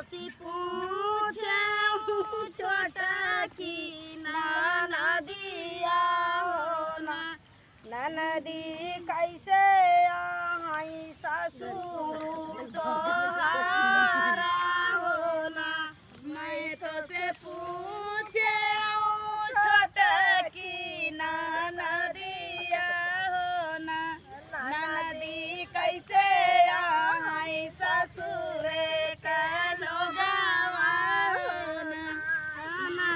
सी पूछे छोटा की नदिया हो ना, नदी कैसे आई ससुर तोहारा हो ना। मैं तो से पूछे छोटा की नदिया हो ना, नदी कैसे आई ससुर का लोगावा हो ना,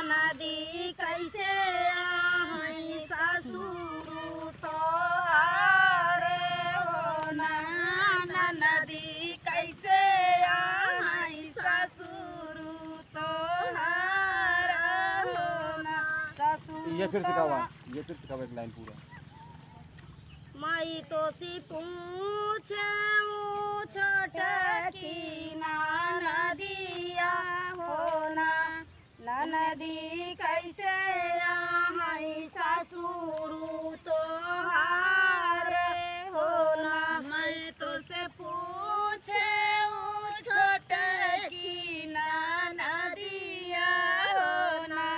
नदी कैसे आई ससुर तोहारे हो ना, नदी कैसे आई ससुर तोहारा हो ना। ये फिर सिखावा एक लाइन पूरा। मैं तो सी पूछे छोटा की नदिया हो ना, नदी कैसे आई ससुर तोहारे हो ना। मैं तो से पूछे छोटा की नदिया हो ना,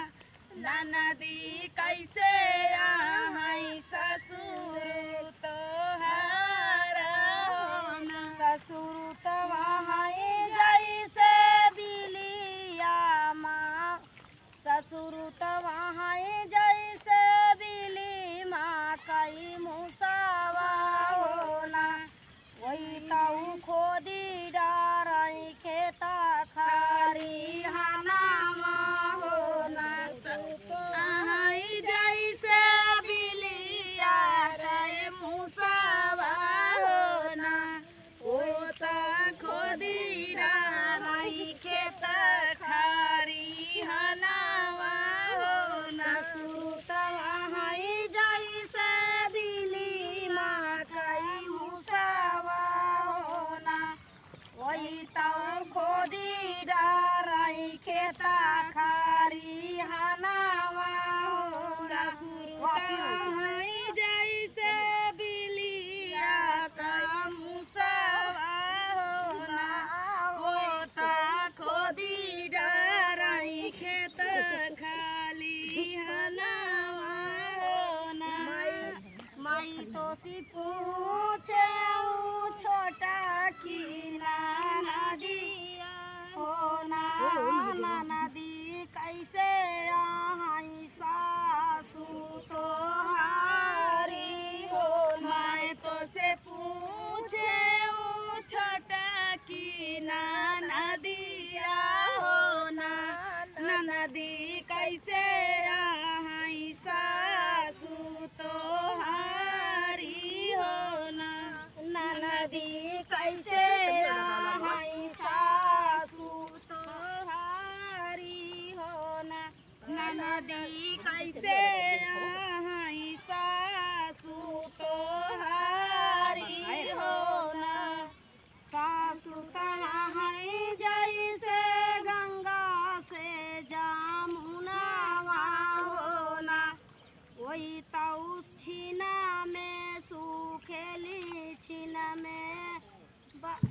नदी कैसे आई ससुर तोहारा हो ना। ससुर तो वहाँ जैसे बिलिया माँ, ससुर तो वहाँ जैसे बिली माँ कई मुसावा हो ना। वही ताऊ खोदी डाराई खेता खारी हनामा हो ना। जैसे बिलिया रे मुसावा हो ना, वो तो खोदी डाराई खेता खारी हनामा हो ना। सुत वहाँ जैसे बिली माँ कई मुसावा हो ना, वही तो खोदी डाराई खेता खारी हनावा हो ना। जैसे बिलिया का मुसावा हो ना, वो तो खोदी डाराई खेत खाली हनावा हो ना। मैं तो सी पूछे छोटा की नदिया हो ना, नदी कैसे आई सासु तोहारी हो। मैं तो से पूछे छोटा की नदिया हो ना, नदी कैसे आई सासु तोहारी हो ना, नदी कैसे आई सासु तोहारी हो ना, नदी कैसे आई सासु तोहारी हो ना। सासु तहाँ जैसे गंगा से जामुनावा हो ना, वही ताऊ छीना में सूखेली छीना में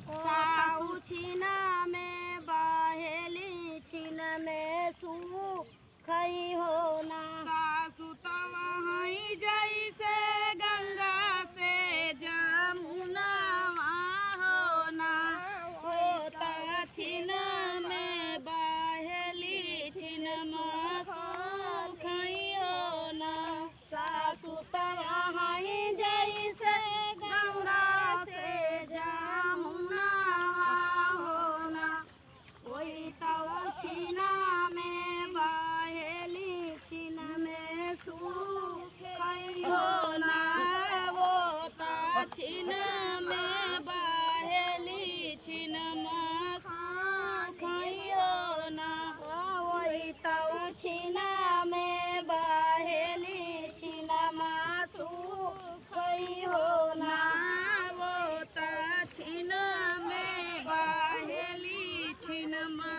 साऊ छीना में बहेली छीना में सूखई हो ना। सासु तो वहाँ जैसे गंगा से जमुनावा हो ना, होता छीना में बहेली छीना में सूखई हो ना। सासु तो वहाँ जैसे गंगा से जमुनावा हो ना, वही तो छीना में बहेली छीना में सूखई हो ना। वो तो छीना में बहेली छीना में सूखई हो ना, वही तो छीना में बहेली छीना में सूखई हो ना। वो तो छीना में बहेली छीना में